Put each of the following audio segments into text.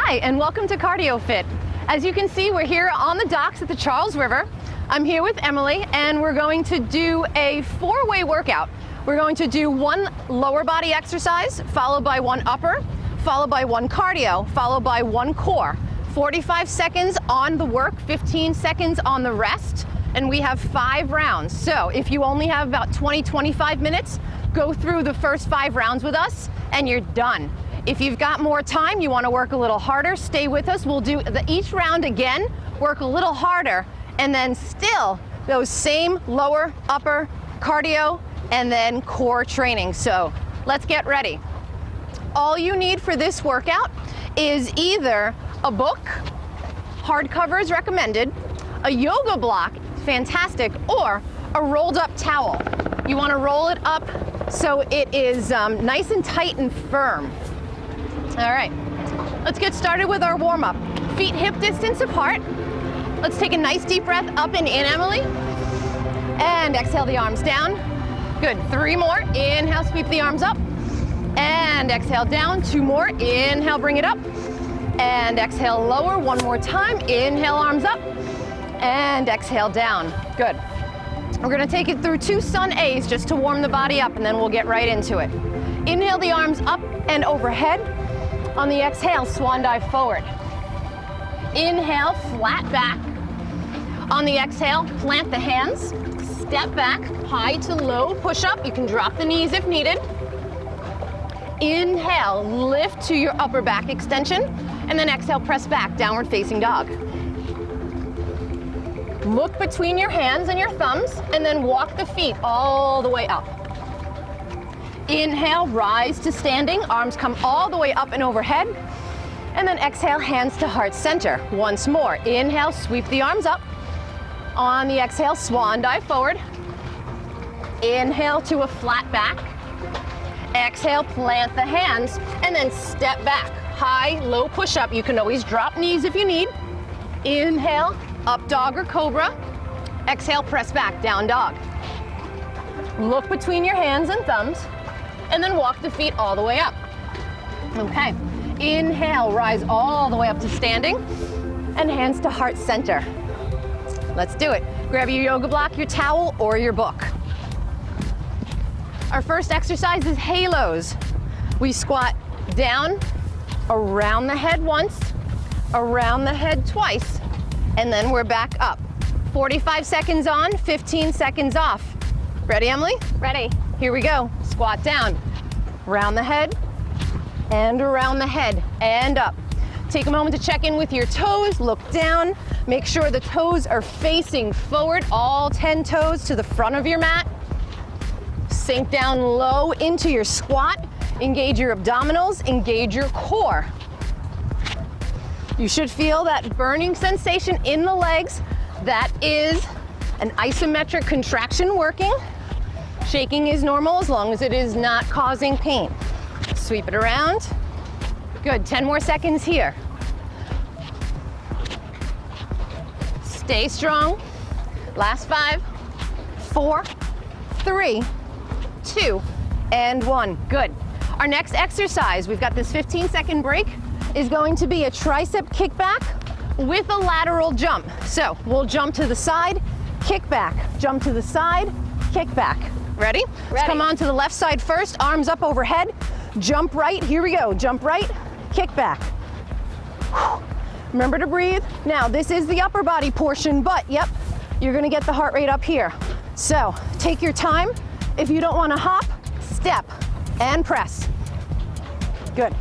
Hi, and welcome to CardiYoFit. As you can see, we're here on the docks at the Charles River. I'm here with Emily, and we're going to do a four-way workout. We're going to do one lower body exercise, followed by one upper, followed by one cardio, followed by one core. 45 seconds on the work, 15 seconds on the rest, and we have 5 rounds. So if you only have about 20-25 minutes, go through the first 5 rounds with us, and you're done. If you've got more time, you want to work a little harder, stay with us. We'll do each round again, work a little harder, and then still those same lower, upper, cardio, and then core training. So let's get ready. All you need for this workout is either a book, hardcover is recommended, a yoga block, fantastic, or a rolled up towel. You want to roll it up so it is nice and tight and firm. All right, let's get started with our warm-up. Feet hip distance apart. Let's take a nice deep breath up and in, Emily. And exhale the arms down. Good, 3 more. Inhale, sweep the arms up. And exhale down, 2 more. Inhale, bring it up. And exhale, lower, 1 more time. Inhale, arms up. And exhale down, good. We're gonna take it through 2 sun A's just to warm the body up, and then we'll get right into it. Inhale the arms up and overhead. On the exhale, swan dive forward. Inhale, flat back. On the exhale, plant the hands, step back, high to low push up. You can drop the knees if needed. Inhale, lift to your upper back extension, and then exhale, press back, downward facing dog. Look between your hands and your thumbs, and then walk the feet all the way up. Inhale, rise to standing, arms come all the way up and overhead. And then exhale, hands to heart center. Once more, inhale, sweep the arms up. On the exhale, swan dive forward. Inhale to a flat back. Exhale, plant the hands, and then step back. High, low push up. You can always drop knees if you need. Inhale, up dog or cobra. Exhale, press back, down dog. Look between your hands and thumbs, and then walk the feet all the way up. Okay, inhale, rise all the way up to standing, and hands to heart center. Let's do it. Grab your yoga block, your towel, or your book. Our first exercise is halos. We squat down, around the head once, around the head twice, and then we're back up. 45 seconds on, 15 seconds off. Ready, Emily? Ready. Here we go. Squat down, around the head, and around the head, and up. Take a moment to check in with your toes, look down, make sure the toes are facing forward, all 10 toes to the front of your mat. Sink down low into your squat, engage your abdominals, engage your core. You should feel that burning sensation in the legs. That is an isometric contraction working. Shaking is normal as long as it is not causing pain. Sweep it around. Good, 10 more seconds here. Stay strong. Last 5, 4, 3, 2, and 1. Good. Our next exercise, we've got this 15-second break, is going to be a tricep kickback with a lateral jump. So we'll jump to the side, kick back, jump to the side, kick back. Ready? Let's come on to the left side first, arms up overhead, jump right, here we go, jump right, kick back. Remember to breathe. Now this is the upper body portion, but yep, you're gonna get the heart rate up here. So take your time. If you don't wanna hop, step and press. Good.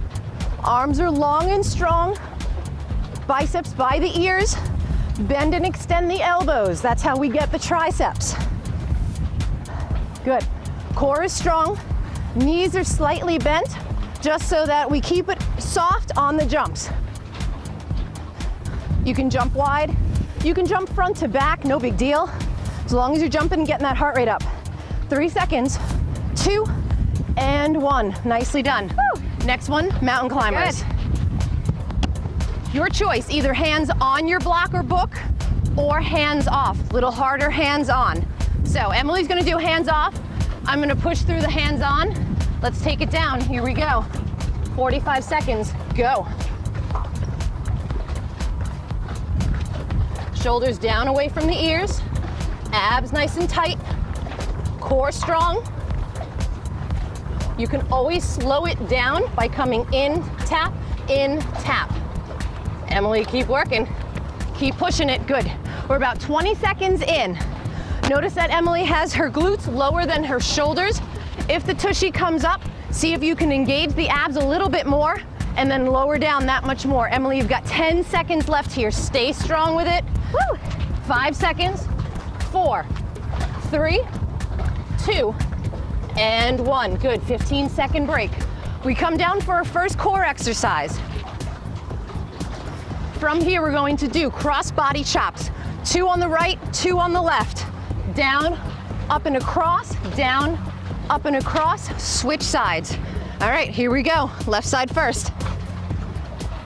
Arms are long and strong, biceps by the ears, bend and extend the elbows. That's how we get the triceps. Good. Core is strong, knees are slightly bent, just so that we keep it soft on the jumps. You can jump wide, you can jump front to back, no big deal, as long as you're jumping and getting that heart rate up. 3 seconds, 2, and 1. Nicely done. Woo. Next one, mountain climbers. Good. Your choice, either hands on your block or book, or hands off. A little harder, hands on. So Emily's gonna do hands off. I'm gonna push through the hands on. Let's take it down, here we go. 45 seconds, go. Shoulders down away from the ears. Abs nice and tight. Core strong. You can always slow it down by coming in, tap, in, tap. Emily, keep working. Keep pushing it. Good. We're about 20 seconds in. Notice that Emily has her glutes lower than her shoulders. If the tushy comes up, see if you can engage the abs a little bit more and then lower down that much more. Emily, you've got 10 seconds left here. Stay strong with it. Woo. 5 seconds. 4, 3, 2, and 1. Good. 15-second break. We come down for our first core exercise. From here, we're going to do cross body chops. 2 on the right, 2 on the left. Down, up and across, down, up and across, switch sides. All right, here we go. Left side first.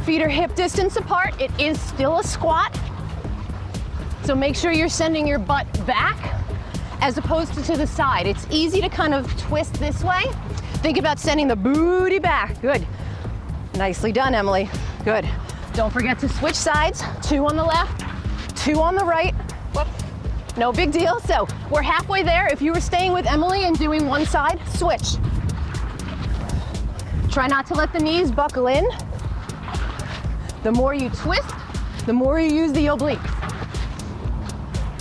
Feet are hip distance apart. It is still a squat. So make sure you're sending your butt back as opposed to the side. It's easy to kind of twist this way. Think about sending the booty back. Good. Nicely done, Emily. Good. Don't forget to switch sides. 2 on the left, 2 on the right. Whoop. No big deal. So we're halfway there. If you were staying with Emily and doing one side, switch. Try not to let the knees buckle in. The more you twist, the more you use the obliques.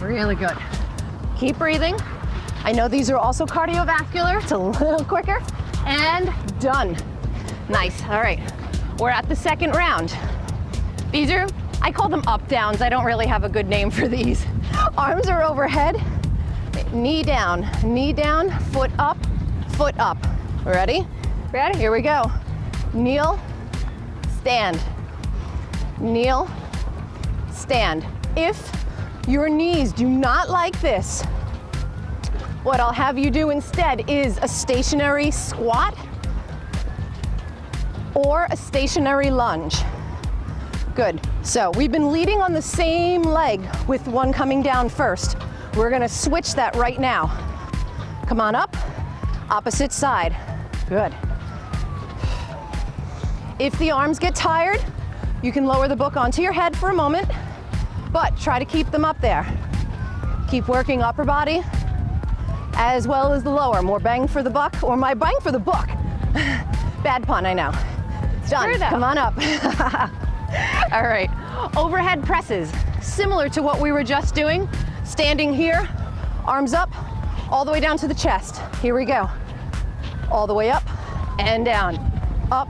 Really good. Keep breathing. I know these are also cardiovascular. It's a little quicker. And done. Nice. All right. We're at the second round. These are, I call them up downs. I don't really have a good name for these. Arms are overhead. Knee down, foot up, foot up. Ready? Ready? Here we go. Kneel, stand. Kneel, stand. If your knees do not like this, what I'll have you do instead is a stationary squat or a stationary lunge. Good. So we've been leading on the same leg with one coming down first. We're gonna switch that right now. Come on up, opposite side. Good. If the arms get tired, you can lower the book onto your head for a moment, but try to keep them up there. Keep working upper body as well as the lower. More bang for the buck, or my bang for the book. Bad pun, I know. It's done. Come on up. All right, overhead presses, similar to what we were just doing. Standing here, arms up, all the way down to the chest. Here we go. All the way up and down, up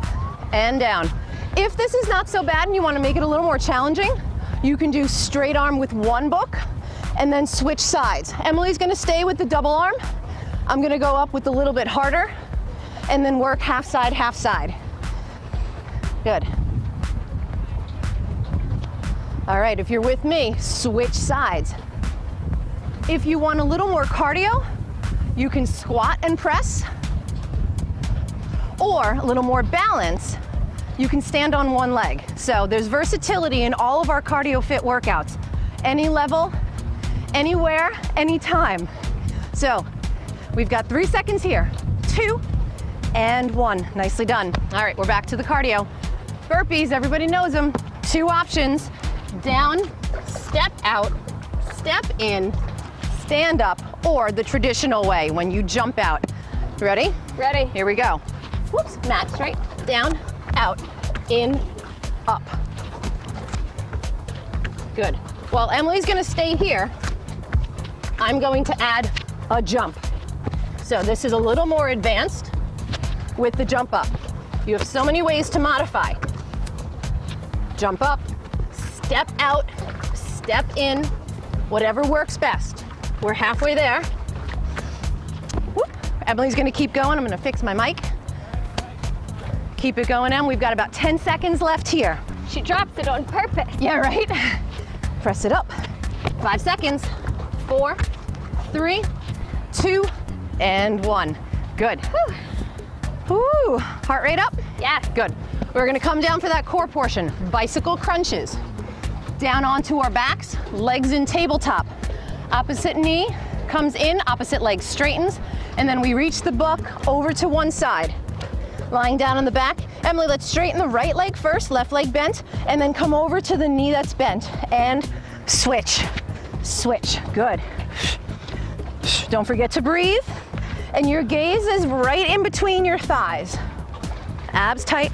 and down. If this is not so bad and you want to make it a little more challenging, you can do straight arm with one book and then switch sides. Emily's gonna stay with the double arm. I'm gonna go up with a little bit harder and then work half side, half side. Good. All right, if you're with me, switch sides. If you want a little more cardio, you can squat and press, or a little more balance, you can stand on one leg. So there's versatility in all of our CardiYoFit workouts. Any level, anywhere, anytime. So we've got 3 seconds here. 2 and 1. Nicely done. All right, we're back to the cardio. Burpees, everybody knows them. 2 options. Down, step out, step in, stand up, or the traditional way when you jump out. Ready? Ready. Here we go. Whoops, mat straight, down, out, in, up. Good. While Emily's gonna stay here, I'm going to add a jump. So this is a little more advanced with the jump up. You have so many ways to modify. Jump up, step out, step in, whatever works best. We're halfway there. Whoop. Emily's gonna keep going. I'm gonna fix my mic. Keep it going, Em. We've got about 10 seconds left here. She drops it on purpose. Yeah, right? Press it up. 5 seconds. 4, 3, 2, and 1. Good. Woo. Heart rate up? Yes. Good. We're gonna come down for that core portion. Bicycle crunches. Down onto our backs, legs in tabletop. Opposite knee comes in, opposite leg straightens, and then we reach the book over to one side. Lying down on the back. Emily, let's straighten the right leg first, left leg bent, and then come over to the knee that's bent, and switch, switch, good. Don't forget to breathe, and your gaze is right in between your thighs. Abs tight,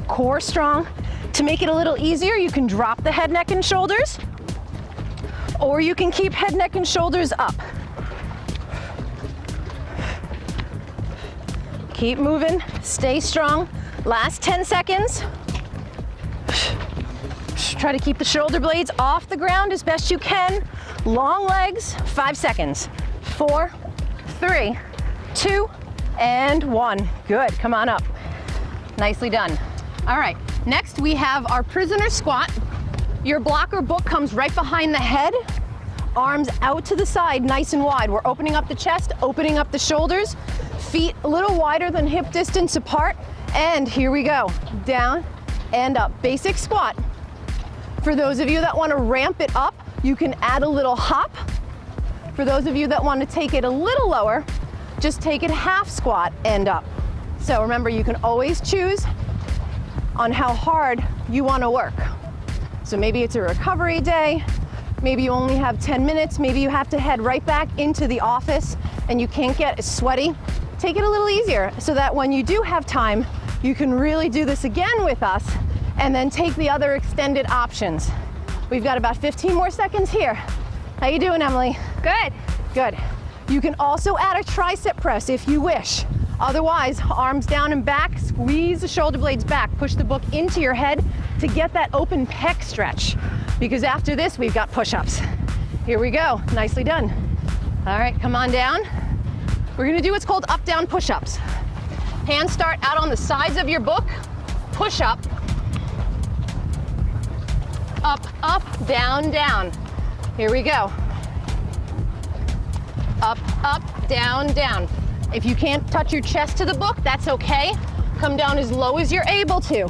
core strong. To make it a little easier, you can drop the head, neck, and shoulders, or you can keep head, neck, and shoulders up. Keep moving, stay strong. Last 10 seconds. Try to keep the shoulder blades off the ground as best you can. Long legs, 5 seconds. 4, 3, 2, and 1. Good, come on up. Nicely done. All right, next we have our prisoner squat. Your block or book comes right behind the head, arms out to the side, nice and wide. We're opening up the chest, opening up the shoulders, feet a little wider than hip distance apart, and here we go. Down and up, basic squat. For those of you that want to ramp it up, you can add a little hop. For those of you that want to take it a little lower, just take it half squat and up. So remember, you can always choose on how hard you want to work. So maybe it's a recovery day, maybe you only have 10 minutes, maybe you have to head right back into the office and you can't get as sweaty. Take it a little easier so that when you do have time, you can really do this again with us and then take the other extended options. We've got about 15 more seconds here. How you doing, Emily? Good. Good. You can also add a tricep press if you wish. Otherwise, arms down and back, squeeze the shoulder blades back, push the book into your head to get that open pec stretch. Because after this, we've got push-ups. Here we go, nicely done. All right, come on down. We're gonna do what's called up-down push-ups. Hands start out on the sides of your book, push up, up, down, down. Here we go. Up, down, down. If you can't touch your chest to the book, that's okay. Come down as low as you're able to.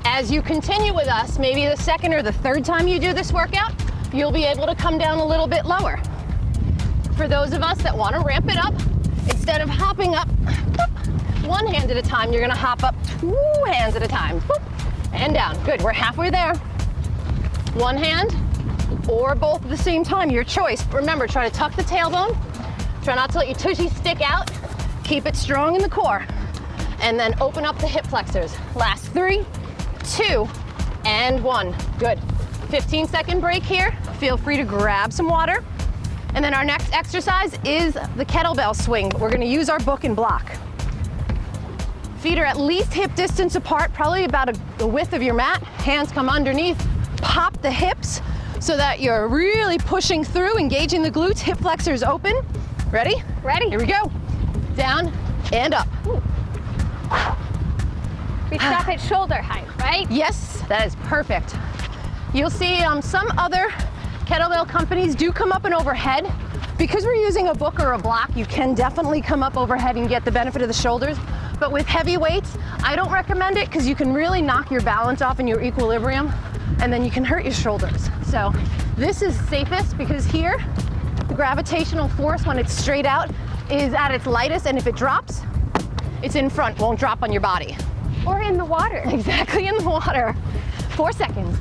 As you continue with us, maybe the second or the third time you do this workout, you'll be able to come down a little bit lower. For those of us that want to ramp it up, instead of hopping up one hand at a time, you're going to hop up 2 hands at a time. And down. Good, we're halfway there. One hand or both at the same time, your choice. Remember, try to tuck the tailbone. Try not to let your tushy stick out. Keep it strong in the core. And then open up the hip flexors. Last 3, 2, and 1. Good. 15-second break here. Feel free to grab some water. And then our next exercise is the kettlebell swing. We're gonna use our book and block. Feet are at least hip distance apart, probably about the width of your mat. Hands come underneath. Pop the hips so that you're really pushing through, engaging the glutes. Hip flexors open. Ready? Ready. Here we go. Down and up. We stop at shoulder height, right? Yes, that is perfect. You'll see some other kettlebell companies do come up and overhead. Because we're using a book or a block, you can definitely come up overhead and get the benefit of the shoulders. But with heavy weights, I don't recommend it because you can really knock your balance off and your equilibrium, and then you can hurt your shoulders. So this is safest because here, the gravitational force when it's straight out is at its lightest, and if it drops, it's in front, won't drop on your body. Or in the water. Exactly, in the water. 4 seconds.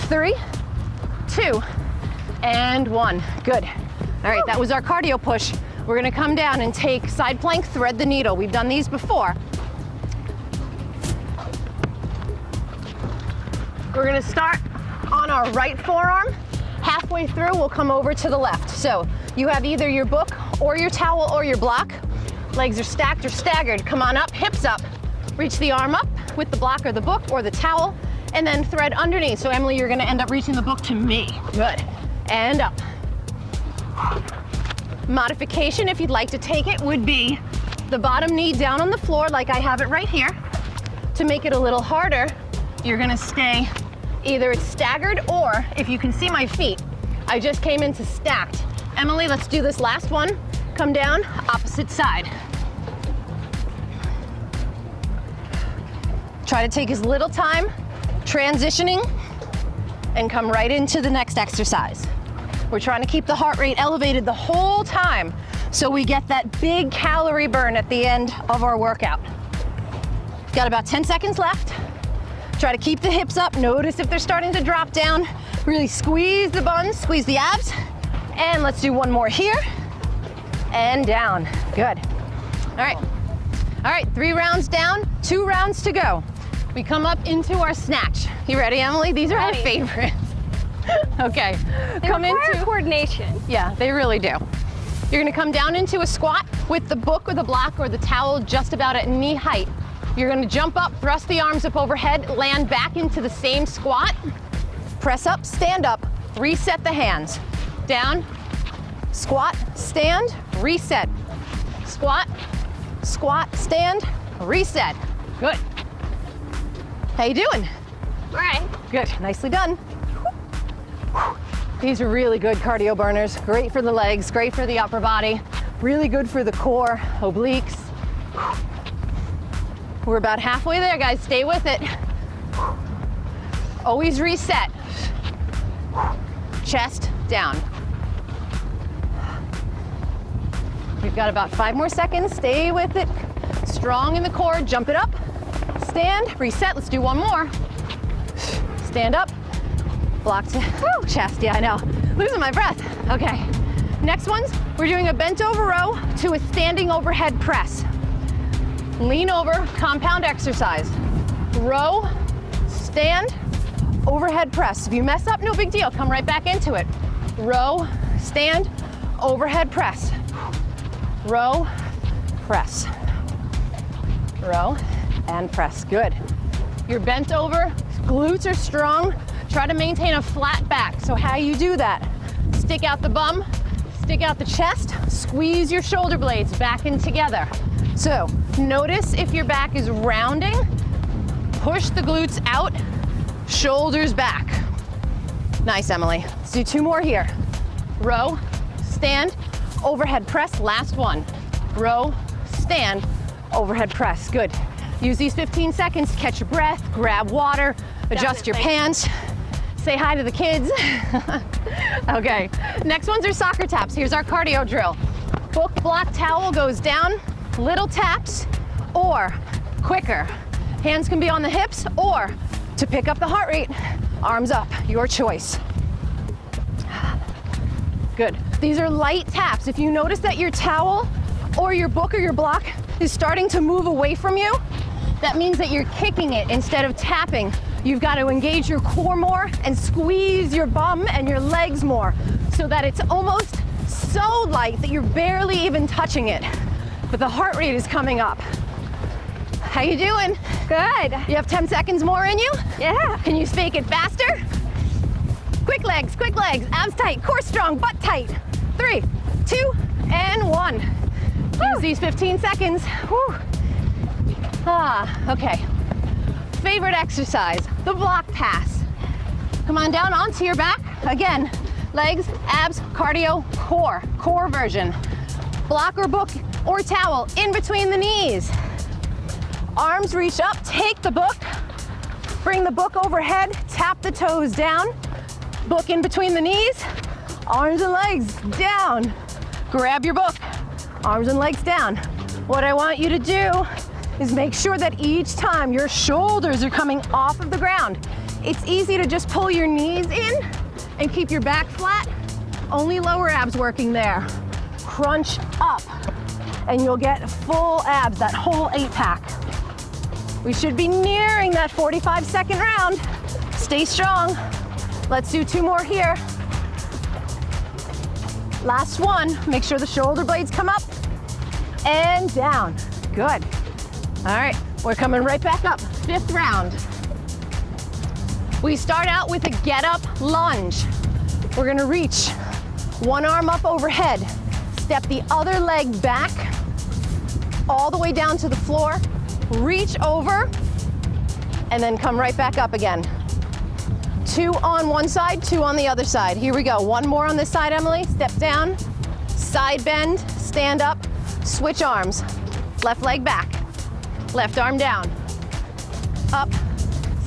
3, 2, and 1. Good. All right, that was our cardio push. We're gonna come down and take side plank, thread the needle. We've done these before. We're gonna start on our right forearm. Halfway through, we'll come over to the left. So you have either your book or your towel or your block. Legs are stacked or staggered. Come on up, hips up. Reach the arm up with the block or the book or the towel, and then thread underneath. So Emily, you're gonna end up reaching the book to me. Good. And up. Modification, if you'd like to take it, would be the bottom knee down on the floor like I have it right here. To make it a little harder, you're gonna stay, either it's staggered or, if you can see my feet, I just came into stacked. Emily, let's do this last one. Come down, opposite side. Try to take as little time transitioning and come right into the next exercise. We're trying to keep the heart rate elevated the whole time so we get that big calorie burn at the end of our workout. Got about 10 seconds left. Try to keep the hips up. Notice if they're starting to drop down. Really squeeze the buns, squeeze the abs. And let's do one more here. And down. Good. All right. All right, 3 rounds down, 2 rounds to go. We come up into our snatch. You ready, Emily? These are our favorites. Okay. They require coordination. Yeah, they really do. You're gonna come down into a squat with the book or the block or the towel just about at knee height. You're gonna jump up, thrust the arms up overhead, land back into the same squat, press up, stand up, reset the hands. Down, squat, stand, reset. Squat, squat, stand, reset. Good. How you doing? All right. Good, nicely done. These are really good cardio burners. Great for the legs, great for the upper body, really good for the core, obliques. We're about halfway there, guys. Stay with it. Always reset. Chest down. We've got about 5 more seconds. Stay with it. Strong in the core. Jump it up. Stand. Reset. Let's do one more. Stand up. Block to chest. Yeah, I know. Losing my breath. Okay. Next ones, we're doing a bent over row to a standing overhead press. Lean over, compound exercise. Row, stand, overhead press. If you mess up, no big deal. Come right back into it. Row, stand, overhead press. Row, press. Row, and press. Good. You're bent over, glutes are strong. Try to maintain a flat back. So how you do that? Stick out the bum, stick out the chest, squeeze your shoulder blades back in together. So notice if your back is rounding, push the glutes out, shoulders back. Nice, Emily. Let's do 2 more here. Row, stand, overhead press, last one. Row, stand, overhead press. Good. Use these 15 seconds to catch your breath, grab water, adjust your pants. Say hi to the kids. Okay, next ones are soccer taps. Here's our cardio drill. Book, block, towel goes down, little taps, or quicker. Hands can be on the hips, or to pick up the heart rate, arms up, your choice. Good. These are light taps. If you notice that your towel or your book or your block is starting to move away from you, that means that you're kicking it instead of tapping. You've got to engage your core more and squeeze your bum and your legs more so that it's almost so light that you're barely even touching it, but the heart rate is coming up. How you doing? Good. You have 10 seconds more in you? Yeah. Can you fake it faster? Quick legs, abs tight, core strong, butt tight. 3, 2, and 1. Use these 15 seconds. Whew. Okay. Favorite exercise, the block pass. Come on down onto your back. Again, legs, abs, cardio, core version. Block or book or towel in between the knees. Arms reach up, take the book, bring the book overhead, tap the toes down, book in between the knees, arms and legs down. Grab your book, arms and legs down. What I want you to do is make sure that each time your shoulders are coming off of the ground. It's easy to just pull your knees in and keep your back flat. Only lower abs working there. Crunch up and you'll get full abs, that whole 8-pack. We should be nearing that 45-second round. Stay strong. Let's do 2 more here. Last one. Make sure the shoulder blades come up and down. Good. All right, we're coming right back up. 5th round. We start out with a get up lunge. We're gonna reach one arm up overhead, step the other leg back, all the way down to the floor, reach over, and then come right back up again. 2 on one side, 2 on the other side. Here we go. 1 more on this side, Emily. Step down, side bend, stand up, switch arms. Left leg back. Left arm down, up,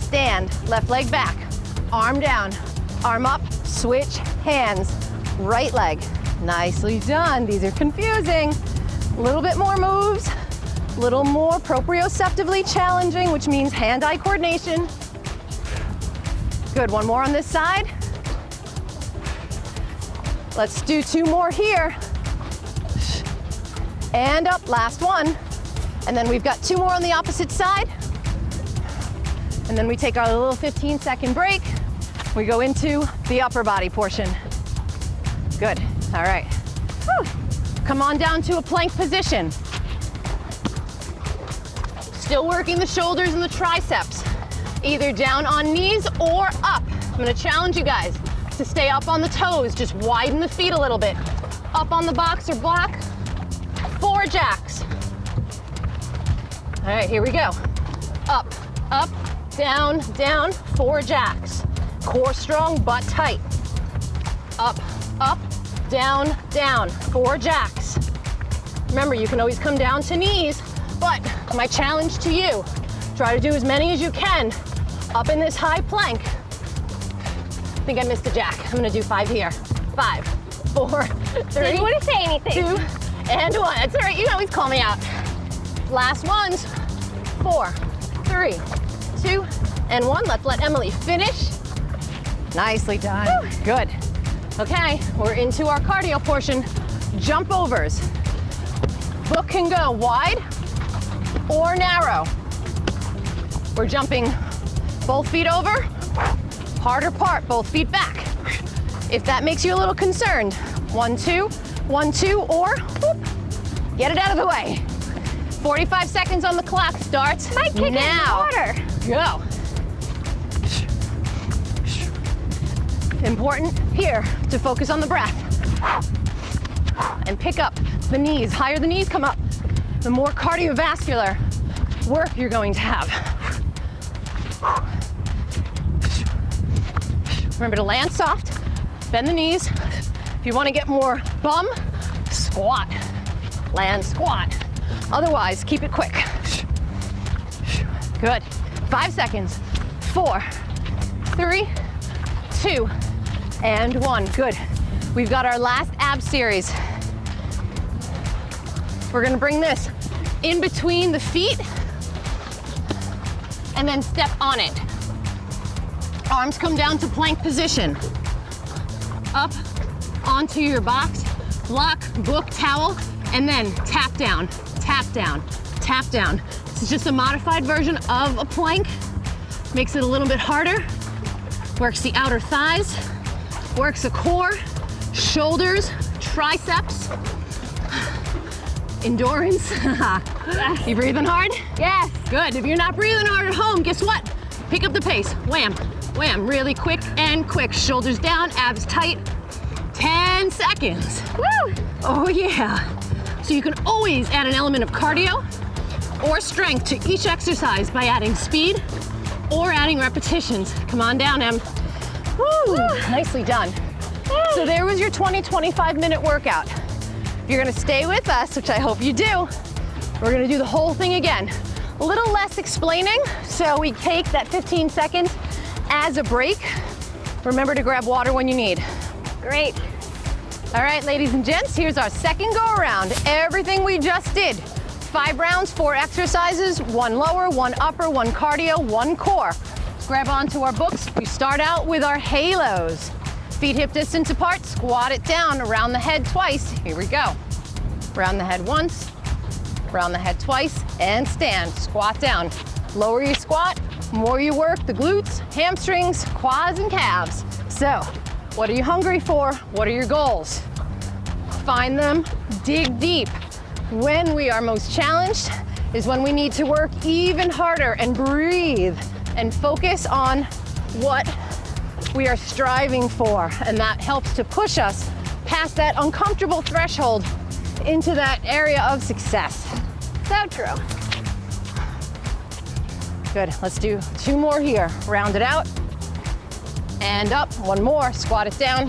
stand, left leg back, arm down, arm up, switch hands, right leg. Nicely done. These are confusing. A little bit more moves, a little more proprioceptively challenging, which means hand-eye coordination. Good, 1 more on this side. Let's do 2 more here. And up, last one. And then we've got 2 more on the opposite side. And then we take our little 15-second break. We go into the upper body portion. Good, all right. Whew. Come on down to a plank position. Still working the shoulders and the triceps, either down on knees or up. I'm gonna challenge you guys to stay up on the toes, just widen the feet a little bit. Up on the box or block, 4 jacks. All right, here we go. Up, up, down, down, 4 jacks. Core strong, butt tight. Up, up, down, down, 4 jacks. Remember, you can always come down to knees, but my challenge to you, try to do as many as you can up in this high plank. I think I missed a jack. I'm gonna do 5 here. 5, 4, 3, Didn't want to say anything. 2, and 1. It's all right, you can always call me out. Last ones, 4, 3, 2, and 1. Let's let Emily finish. Nicely done. Woo. Good. Okay, we're into our cardio portion. Jump overs. Book can go wide or narrow. We're jumping both feet over, hard or part, both feet back. If that makes you a little concerned, 1, 2, 1, 2, or whoop, get it out of the way. 45 seconds on the clock starts Might kick now. in water. Go. Important here to focus on the breath and pick up the knees. Higher the knees come up, the more cardiovascular work you're going to have. Remember to land soft, bend the knees. If you want to get more bum, squat, land, squat. Otherwise, keep it quick. Good. 5 seconds. 4, 3, 2, and 1. Good. We've got our last ab series. We're gonna bring this in between the feet and then step on it. Arms come down to plank position. Up onto your box, block, book, towel, and then tap down, tap down, tap down. This is just a modified version of a plank. Makes it a little bit harder. Works the outer thighs, works the core, shoulders, triceps, endurance. You breathing hard? Yes. Good. If you're not breathing hard at home, guess what? Pick up the pace. Wham, wham. Really quick and quick. Shoulders down, abs tight. 10 seconds. Woo! Oh yeah. So you can always add an element of cardio or strength to each exercise by adding speed or adding repetitions. Come on down, Em. Woo! Nicely done. So there was your 20-25 minute workout. If you're gonna stay with us, which I hope you do, we're gonna do the whole thing again. A little less explaining, so we take that 15 seconds as a break. Remember to grab water when you need. Great. All right, ladies and gents, here's our second go around. Everything we just did. 5 rounds, 4 exercises, 1 lower, 1 upper, 1 cardio, 1 core. Grab onto our books. We start out with our halos. Feet hip distance apart, squat it down, around the head twice. Here we go. Round the head once, round the head twice, and stand, squat down. Lower your squat, more you work the glutes, hamstrings, quads, and calves. So, what are you hungry for? What are your goals? Find them, dig deep. When we are most challenged is when we need to work even harder and breathe and focus on what we are striving for. And that helps to push us past that uncomfortable threshold into that area of success. So true. Good, let's do 2 more here. Round it out and up. 1 more, squat it down.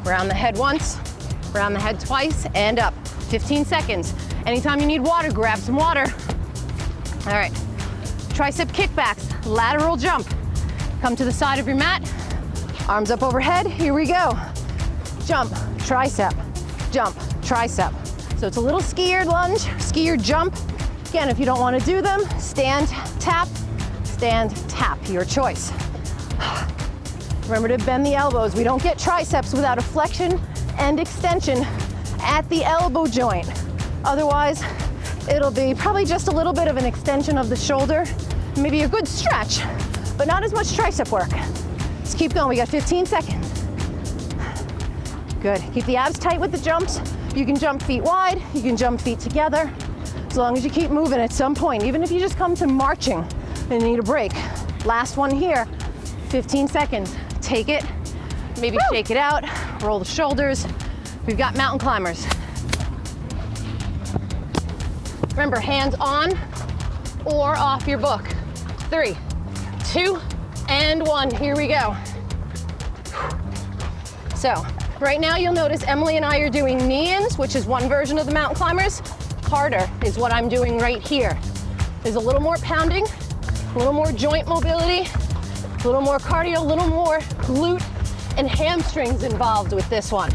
Round the head once, round the head twice, and up. 15 seconds. Anytime you need water, grab some water. All right, tricep kickbacks, lateral jump. Come to the side of your mat, arms up overhead, here we go. Jump, tricep, jump, tricep. So it's a little skier lunge, skier jump. Again, if you don't want to do them, stand, tap, your choice. Remember to bend the elbows. We don't get triceps without a flexion and extension at the elbow joint. Otherwise, it'll be probably just a little bit of an extension of the shoulder, maybe a good stretch, but not as much tricep work. Let's keep going, we got 15 seconds. Good, keep the abs tight with the jumps. You can jump feet wide, you can jump feet together, as long as you keep moving at some point, even if you just come to marching and need a break. Last one here, 15 seconds. Take it, maybe shake it out, roll the shoulders. We've got mountain climbers. Remember, hands on or off your book. 3, 2, and 1, here we go. So, right now you'll notice Emily and I are doing knee-ins, which is one version of the mountain climbers. Harder is what I'm doing right here. There's a little more pounding, a little more joint mobility, a little more cardio, a little more glute and hamstrings involved with this one.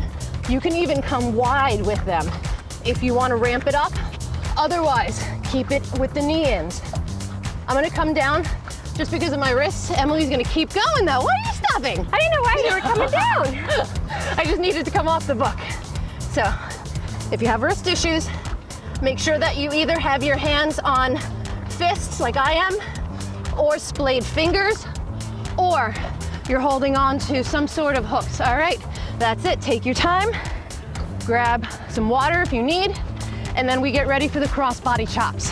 You can even come wide with them if you want to ramp it up. Otherwise, keep it with the knee-ins. I'm gonna come down just because of my wrists. Emily's gonna keep going though. Why are you stopping? I didn't know why you were coming down. I just needed to come off the book. So, if you have wrist issues, make sure that you either have your hands on fists like I am, or splayed fingers, or you're holding on to some sort of hooks. All right, that's it. Take your time. Grab some water if you need, and then we get ready for the cross-body chops.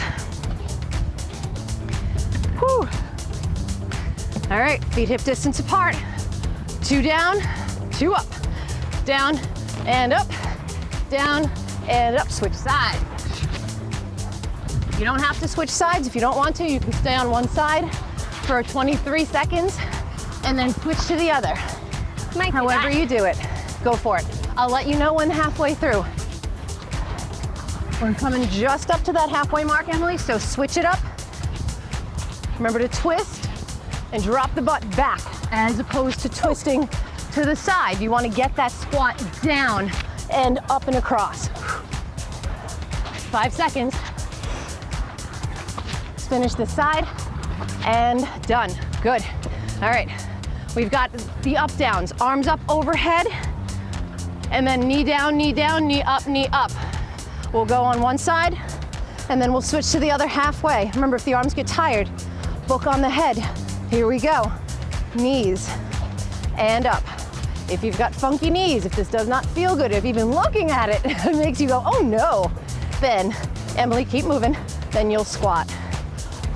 Whew. All right, feet hip distance apart. 2 down, 2 up. Down and up, down and up. Switch sides. You don't have to switch sides if you don't want to. You can stay on one side for 23 seconds and then switch to the other. However you do it, go for it. I'll let you know when halfway through. We're coming just up to that halfway mark, Emily, so switch it up. Remember to twist and drop the butt back as opposed to twisting to the side. You want to get that squat down and up and across. 5 seconds. Let's finish this side and done. Good. All right, we've got the up downs, arms up overhead, and then knee down, knee up, knee up. We'll go on one side, and then we'll switch to the other halfway. Remember, if the arms get tired, book on the head. Here we go. Knees and up. If you've got funky knees, if this does not feel good, if even looking at it, it makes you go, oh no, then Emily, keep moving, then you'll squat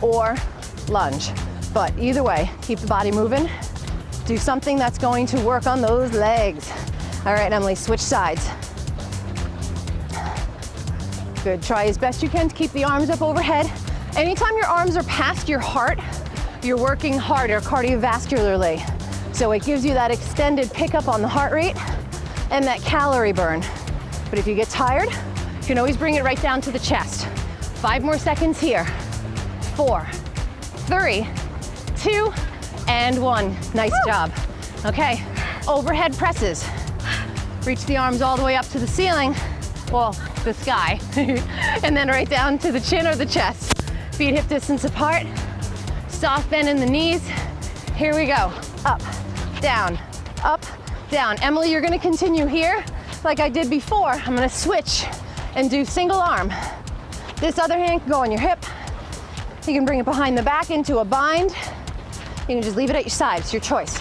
or lunge. But either way, keep the body moving. Do something that's going to work on those legs. All right, Emily, switch sides. Good, try as best you can to keep the arms up overhead. Anytime your arms are past your heart, you're working harder cardiovascularly. So it gives you that extended pickup on the heart rate and that calorie burn. But if you get tired, you can always bring it right down to the chest. 5 more seconds here. 4, 3, 2, and 1. Nice job. Okay, overhead presses. Reach the arms all the way up to the ceiling, well, the sky, and then right down to the chin or the chest. Feet hip distance apart. Soft bend in the knees. Here we go. Up, down, up, down. Emily, you're gonna continue here like I did before. I'm gonna switch and do single arm. This other hand can go on your hip. You can bring it behind the back into a bind. You can just leave it at your side, it's your choice.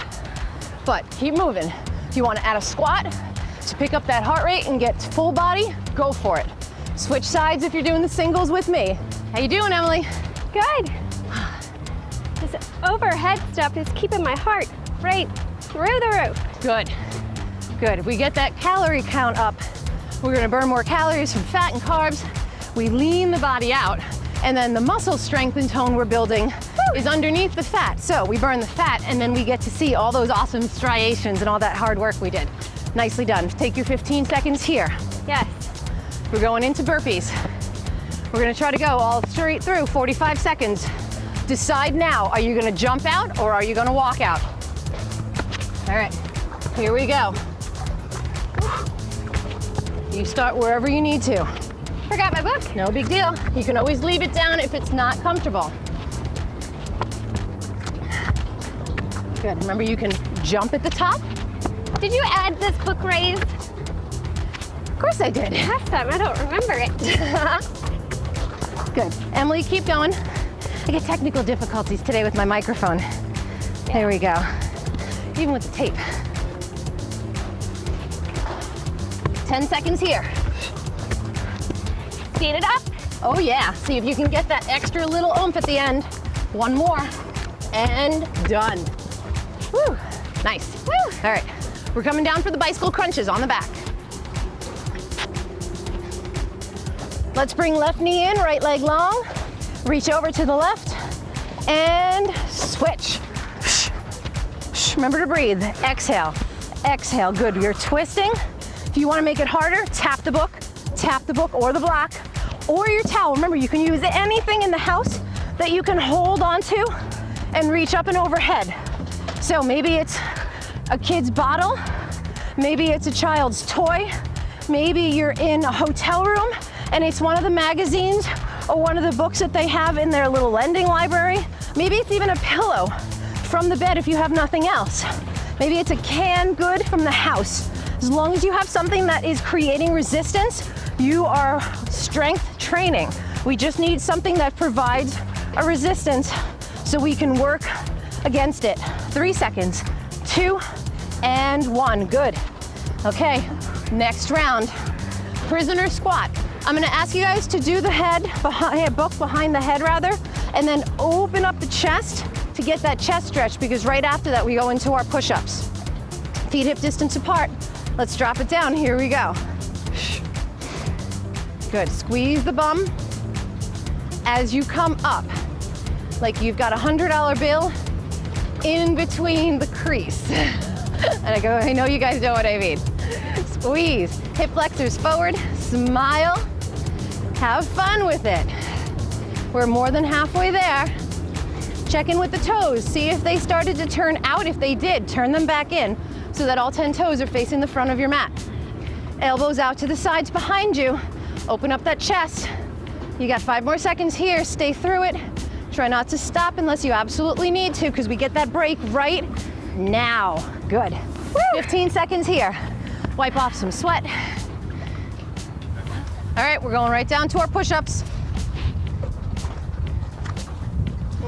But keep moving. If you wanna add a squat to pick up that heart rate and get full body, go for it. Switch sides if you're doing the singles with me. How you doing, Emily? Good. This overhead stuff is keeping my heart right through the roof. Good, good. If we get that calorie count up, we're gonna burn more calories from fat and carbs. We lean the body out, and then the muscle strength and tone we're building is underneath the fat. So we burn the fat, and then we get to see all those awesome striations and all that hard work we did. Nicely done. Take your 15 seconds here. Yes. We're going into burpees. We're gonna try to go all straight through, 45 seconds. Decide now, are you gonna jump out or are you gonna walk out? All right, here we go. You start wherever you need to. Forgot my book. No big deal. You can always leave it down if it's not comfortable. Good, remember you can jump at the top. Did you add this book raised? course I did. Last time, I don't remember it. Good. Emily, keep going. I get technical difficulties today with my microphone. There we go. Even with the tape. 10 seconds here. Speed it up. Oh yeah, see if you can get that extra little oomph at the end. One more, and done. Woo, nice. Woo. All right, we're coming down for the bicycle crunches on the back. Let's bring left knee in, right leg long. Reach over to the left, and switch. Remember to breathe, exhale, exhale, good. You're twisting. If you wanna make it harder, tap the book or the block, or your towel. Remember, you can use anything in the house that you can hold onto and reach up and overhead. So maybe it's a kid's bottle, maybe it's a child's toy, maybe you're in a hotel room and it's one of the magazines or one of the books that they have in their little lending library. Maybe it's even a pillow from the bed if you have nothing else. Maybe it's a canned good from the house. As long as you have something that is creating resistance, you are strength training. We just need something that provides a resistance so we can work against it. 3 seconds, 2, and 1, good. Okay, next round, prisoner squat. I'm gonna ask you guys to do the book behind the head rather, and then open up the chest to get that chest stretch, because right after that we go into our push-ups. Feet hip distance apart. Let's drop it down, here we go. Good, squeeze the bum as you come up, like you've got a $100 bill in between the crease. And I know you guys know what I mean. Squeeze, hip flexors forward, smile, have fun with it. We're more than halfway there. Check in with the toes, see if they started to turn out. If they did, turn them back in so that all 10 toes are facing the front of your mat. Elbows out to the sides behind you. Open up that chest. You got 5 more seconds here, stay through it. Try not to stop unless you absolutely need to, because we get that break right now. Good. Woo. 15 seconds here. Wipe off some sweat. All right, we're going right down to our push-ups.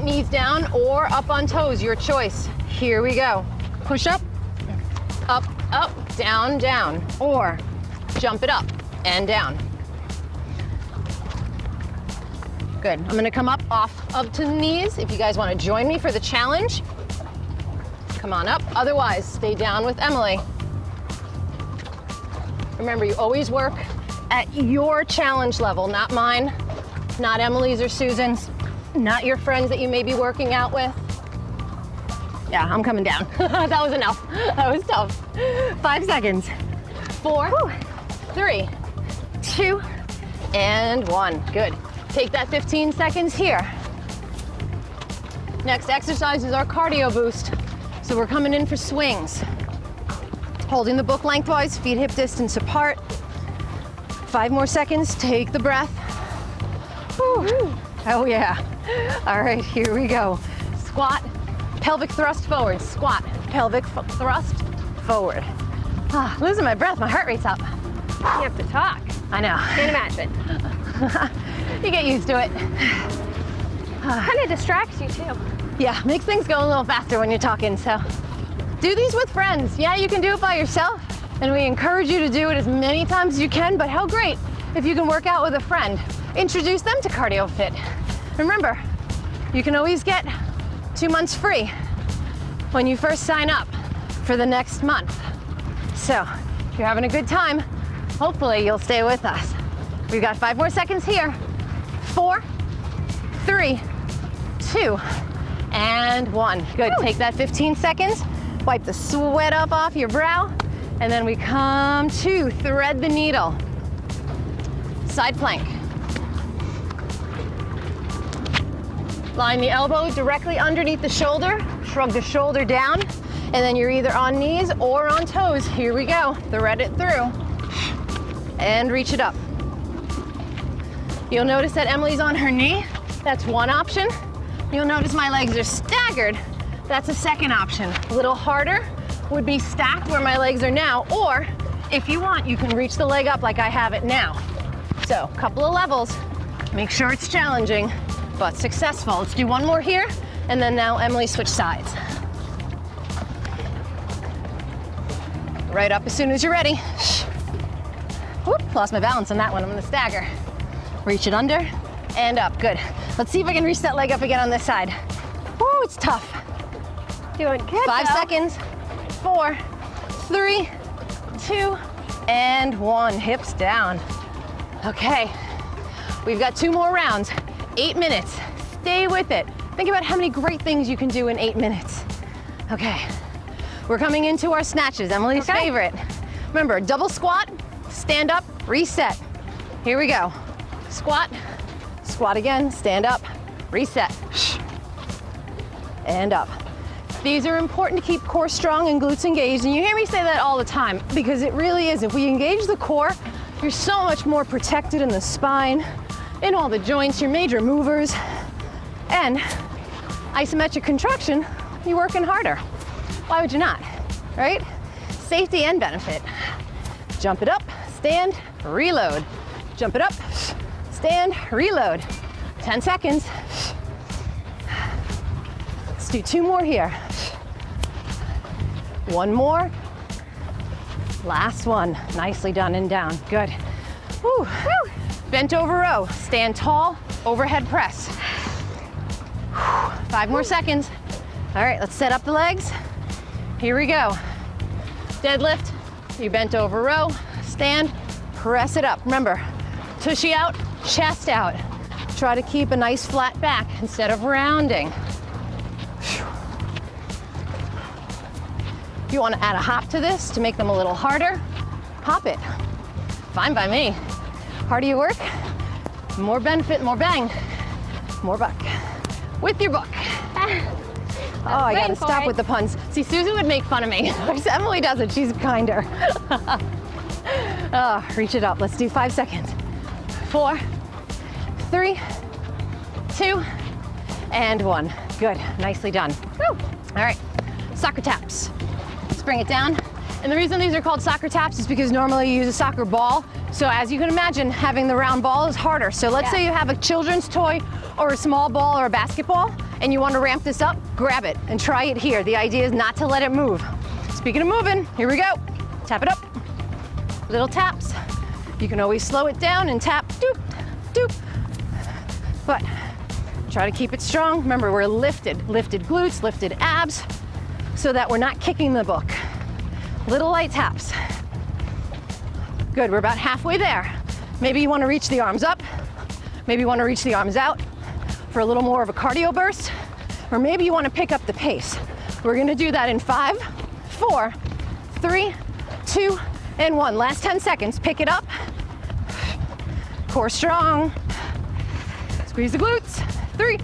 Knees down or up on toes, your choice. Here we go. Push up, up, down, down, or jump it up and down. Good, I'm gonna come up to the knees. If you guys wanna join me for the challenge, come on up. Otherwise, stay down with Emily. Remember, you always work at your challenge level, not mine, not Emily's or Susan's, not your friends that you may be working out with. Yeah, I'm coming down. That was enough. That was tough. 5 seconds. 4, 3, 2, and 1. Good. Take that 15 seconds here. Next exercise is our cardio boost. So we're coming in for swings. Holding the book lengthwise, feet hip distance apart. 5 more seconds, take the breath. Woo. Oh yeah. All right, here we go. Squat, pelvic thrust forward. Squat, pelvic thrust forward. Losing my breath, my heart rate's up. You have to talk. I know. Can't imagine. You get used to it. Kind of distracts you too. Yeah, makes things go a little faster when you're talking, so. Do these with friends. Yeah, you can do it by yourself, and we encourage you to do it as many times as you can, but how great if you can work out with a friend. Introduce them to CardiYoFit. Remember, you can always get 2 months free when you first sign up for the next month. So, if you're having a good time, hopefully you'll stay with us. We've got 5 more seconds here. 4, 3, 2, and 1. Good, take that 15 seconds, wipe the sweat up off your brow, and then we come to thread the needle. Side plank. Line the elbow directly underneath the shoulder, shrug the shoulder down, and then you're either on knees or on toes. Here we go, thread it through, and reach it up. You'll notice that Emily's on her knee. That's one option. You'll notice my legs are staggered. That's a second option. A little harder would be stacked where my legs are now, or If you want, you can reach the leg up like I have it now. So, a couple of levels. Make sure it's challenging, but successful. Let's do one more here, and then now Emily, switch sides. Right up as soon as you're ready. Whoop, lost my balance on that one. I'm gonna stagger. Reach it under and up, good. Let's see if I can reach that leg up again on this side. Woo, it's tough. Doing good. 5 though. seconds, 4, 3, 2, and 1, hips down. Okay, we've got 2 more rounds, 8 minutes. Stay with it. Think about how many great things you can do in 8 minutes. Okay, we're coming into our snatches, Emily's favorite. Remember, double squat, stand up, reset. Here we go. Squat, squat again, stand up, reset. And up. These are important to keep core strong and glutes engaged, and you hear me say that all the time because it really is. If we engage the core, you're so much more protected in the spine, in all the joints, your major movers, and isometric contraction, you're working harder. Why would you not, right? Safety and benefit. Jump it up, stand, reload. Jump it up, stand, reload. 10 seconds. Let's do 2 more here. 1 more. Last one. Nicely done and down. Good. Woo. Woo. Bent over row. Stand tall, overhead press. 5 more seconds. All right, let's set up the legs. Here we go. Deadlift. You bent over row. Stand, press it up. Remember, tushy out, chest out. Try to keep a nice flat back instead of rounding. If you want to add a hop to this to make them a little harder, hop it. Fine by me. Harder you work, more benefit, more bang, more buck. With your book. Oh, I gotta stop with the puns. See, Susan would make fun of me. Emily doesn't, she's kinder. Oh, reach it up. Let's do 5 seconds. 4, 3, 2, and 1. Good, nicely done. Woo. All right, soccer taps. Let's bring it down. And the reason these are called soccer taps is because normally you use a soccer ball. So as you can imagine, having the round ball is harder. So let's say you have a children's toy or a small ball or a basketball and you want to ramp this up, grab it and try it here. The idea is not to let it move. Speaking of moving, here we go. Tap it up. Little taps. You can always slow it down and tap, doop, doop. But try to keep it strong. Remember, we're lifted glutes, lifted abs, so that we're not kicking the book. Little light taps. Good, we're about halfway there. Maybe you want to reach the arms up. Maybe you want to reach the arms out for a little more of a cardio burst. Or maybe you want to pick up the pace. We're going to do that in 5, 4, 3, 2, and 1. Last 10 seconds. Pick it up. Core strong. Squeeze the glutes. 3,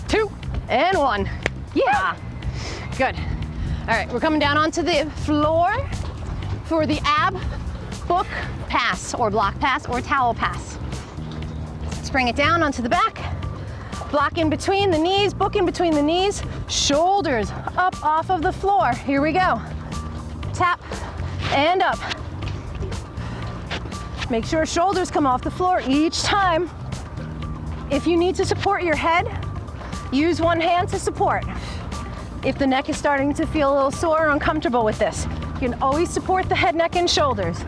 2, and 1. Yeah. Good. All right, we're coming down onto the floor for the ab book pass or block pass or towel pass. Let's bring it down onto the back. Block in between the knees, book in between the knees, shoulders up off of the floor. Here we go. Tap and up. Make sure shoulders come off the floor each time. If you need to support your head, use one hand to support. If the neck is starting to feel a little sore or uncomfortable with this, you can always support the head, neck, and shoulders.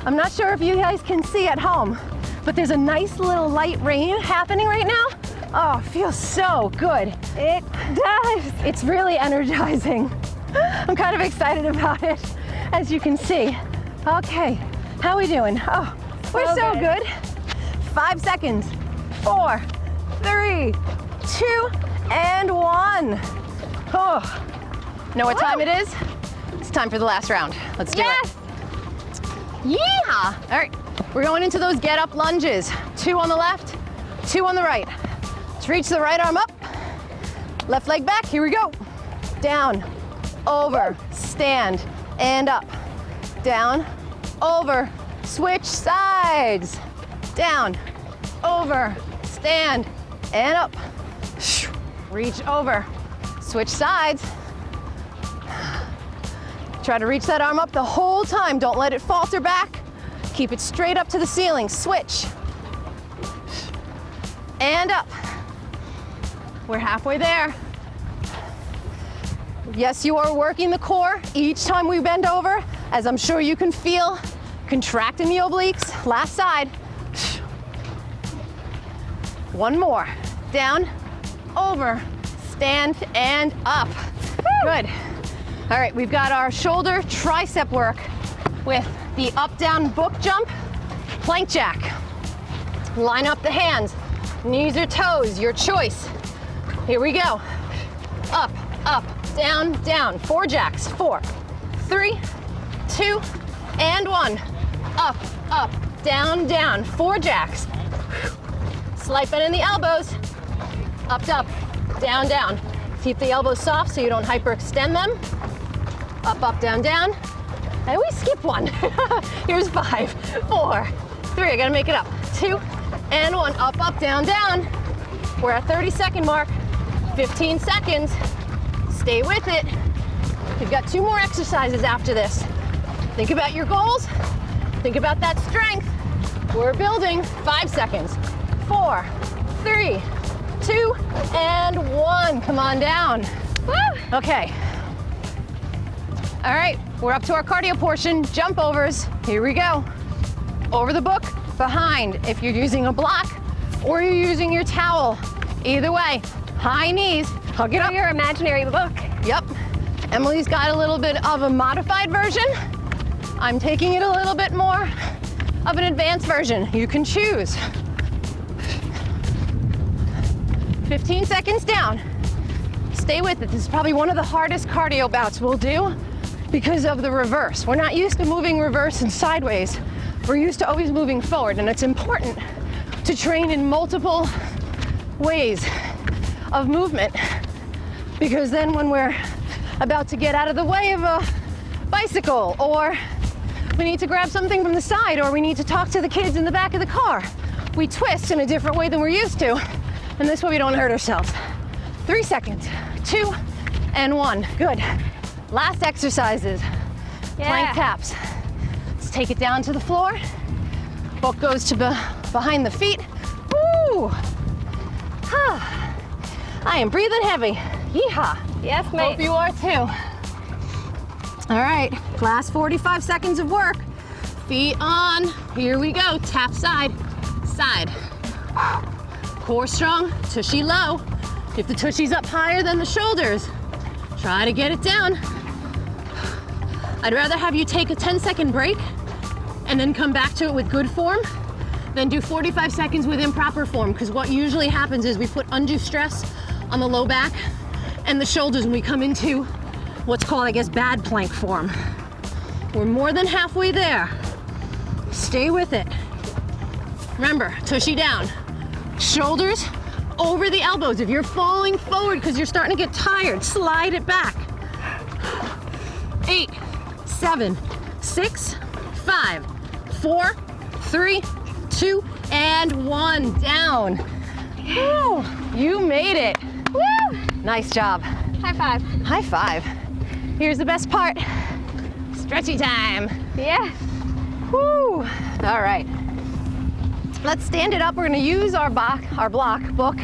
I'm not sure if you guys can see at home, but there's a nice little light rain happening right now. Oh, it feels so good. It does. It's really energizing. I'm kind of excited about it, as you can see. Okay, how are we doing? Oh, we're so good. 5 seconds. 4, 3, 2, and 1. Oh, know what time it is? It's time for the last round. Let's do it. Yeah! All right, we're going into those get up lunges. 2 on the left, 2 on the right. Let's reach the right arm up, left leg back, here we go. Down, over, stand, and up. Down, over, switch sides. Down, over, stand, and up. Reach over, switch sides. Try to reach that arm up the whole time. Don't let it falter back. Keep it straight up to the ceiling. Switch. And up. We're halfway there. Yes, you are working the core each time we bend over, as I'm sure you can feel, contracting the obliques. Last side. One more. Down, over, stand, and up. Good. All right, we've got our shoulder tricep work with the up-down book jump, plank jack. Line up the hands, knees or toes, your choice. Here we go. Up, up, down, down. 4 jacks. 4, 3, 2, and 1. Up, up, down, down. 4 jacks. Slight bend in the elbows. Up, up, down, down. Keep the elbows soft so you don't hyperextend them. Up, up, down, down. I always skip one. Here's 5, 4, 3. I gotta make it up. 2, and 1. Up, up, down, down. We're at 30-second mark. 15 seconds. Stay with it. We've got 2 more exercises after this. Think about your goals. Think about that strength. We're building. 5 seconds. 4, 3, 2, and 1. Come on down. Woo! Okay. All right, we're up to our cardio portion. Jump overs. Here we go. Over the book, behind. If you're using a block or you're using your towel, either way, high knees, hug it up. Your imaginary book. Yep. Emily's got a little bit of a modified version. I'm taking it a little bit more of an advanced version. You can choose. 15 seconds down. Stay with it. This is probably one of the hardest cardio bouts we'll do because of the reverse. We're not used to moving reverse and sideways. We're used to always moving forward, and it's important to train in multiple ways of movement, because then when we're about to get out of the way of a bicycle, or we need to grab something from the side, or we need to talk to the kids in the back of the car, we twist in a different way than we're used to, and this way we don't hurt ourselves. 3 seconds. 2, and 1. Good. Last exercises. Plank taps. Let's take it down to the floor. Book goes to behind the feet. Woo! I am breathing heavy. Yeehaw. Yes, mate. Hope you are too. All right, last 45 seconds of work. Feet on. Here we go. Tap side, side. Core strong, tushy low. If the tushy's up higher than the shoulders, try to get it down. I'd rather have you take a 10-second break and then come back to it with good form than do 45 seconds with improper form, because what usually happens is we put undue stress on the low back and the shoulders when we come into what's called, I guess, bad plank form. We're more than halfway there. Stay with it. Remember, tushy down. Shoulders over the elbows. If you're falling forward because you're starting to get tired, slide it back. 8, 7, 6, 5, 4, 3, 2, and 1. Down. Woo! You made it. Woo! Nice job. High five. High five. Here's the best part. Stretchy time. Yeah. Woo! All right. Let's stand it up. We're gonna use our block book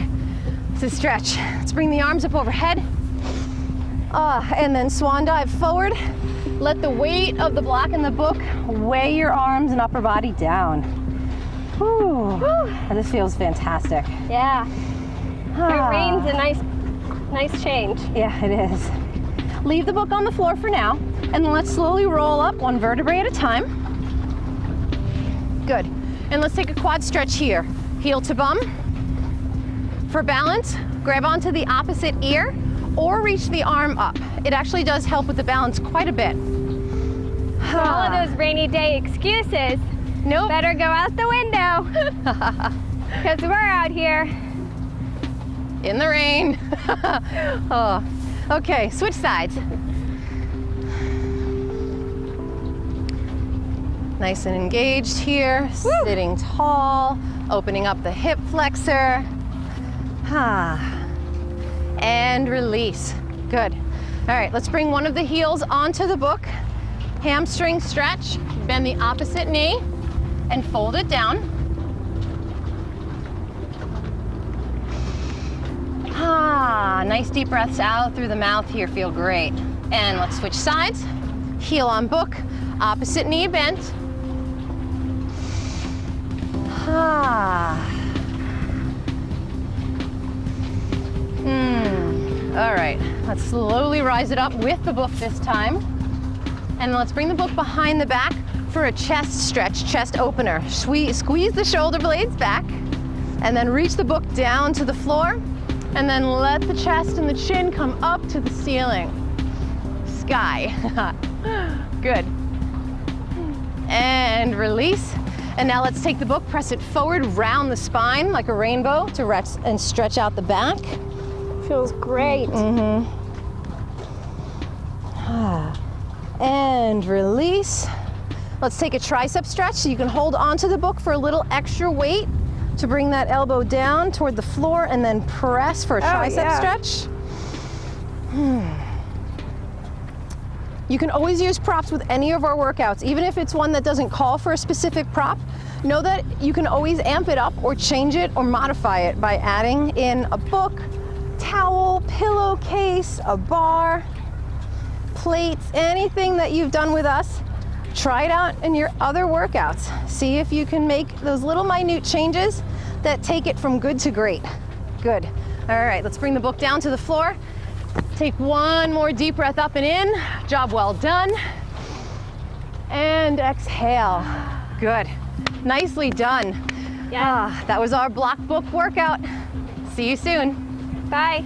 to stretch. Let's bring the arms up overhead. And then swan dive forward. Let the weight of the block and the book weigh your arms and upper body down. Woo! This feels fantastic. Yeah. It rains a nice change. Yeah, it is. Leave the book on the floor for now, and then let's slowly roll up 1 vertebrae at a time. Good. And let's take a quad stretch here. Heel to bum. For balance, grab onto the opposite ear or reach the arm up. It actually does help with the balance quite a bit. So all of those rainy day excuses, Nope. better go out the window. Because we're out here. In the rain. Oh. Okay, switch sides. Nice and engaged here. Woo. Sitting tall, opening up the hip flexor. And release. Good. All right, let's bring one of the heels onto the book Hamstring stretch, bend the opposite knee and fold it down. Ah, nice deep breaths out through the mouth here, feel great. And let's switch sides. Heel on book, opposite knee bent. Ah. All right, let's slowly rise it up with the book this time. And let's bring the book behind the back for a chest stretch, chest opener. Squeeze the shoulder blades back and then reach the book down to the floor and then let the chest and the chin come up to the ceiling. Sky. Good. And release. And now let's take the book, press it forward, round the spine like a rainbow to rest and stretch out the back. Feels great. And release. Let's take a tricep stretch so you can hold onto the book for a little extra weight to bring that elbow down toward the floor and then press for a tricep stretch. You can always use props with any of our workouts, even if it's one that doesn't call for a specific prop. Know that you can always amp it up or change it or modify it by adding in a book, towel, pillowcase, a bar, plates, anything that you've done with us. Try it out in your other workouts. See if you can make those little minute changes that take it from good to great. Good. All right, let's bring the book down to the floor. Take one more deep breath up and in. Job well done. And exhale. Good. Nicely done. Yeah. That was our block book workout. See you soon. Bye.